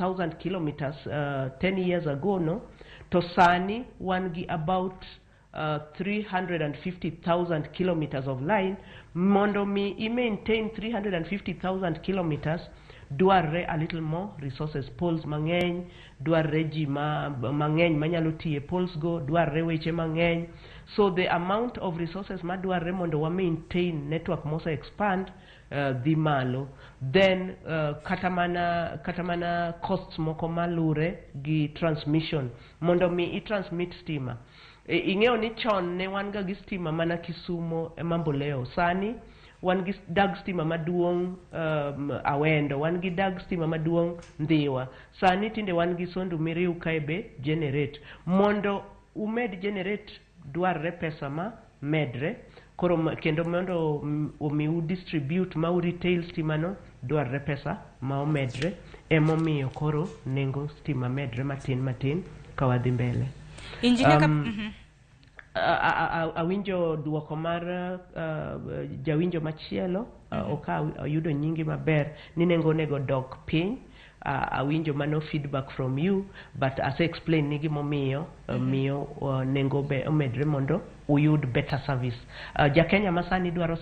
200,000 kilometers 10 years ago, no? To sani wangi about 350,000 kilometers of line. Mondo mi maintain 350,000 kilometers. Dwarre a little more resources, poles mangeny, dwarre ji mangeny manyalo tiye poles go, dwarre weche mangeny. So the amount of resources ma dwarre mondo wa maintain network mosa expand dhi malo. Then katamana costs moko malure gi transmission mondo mi I transmit stima. Ing'eyo ni chon ne wan ga gi stima mana Kisumo Mamboleo. Sani wan gi dag stima maduong' Awendo, wan gi dag stima maduong' Ndhiwa. Sani tinde wan gi Sondu Miriu kaebe generate. Mondo umed generate dwarre pesa ma medre. Koro kendo mondo umiu distribute ma retail stima no dwarre pesa ma omedre. Emomiyo koro nengo stima medre matin kawadhi mbele. Awinjo duoko mar jawinjo machielo oka ayudo nyingi maber ni nengo nego dok piny. Awinjo mano feedback from you, but as I explain nigi momiyo miyo nengo be omedre mondo uyud better service. Ja Kenya masani dwaro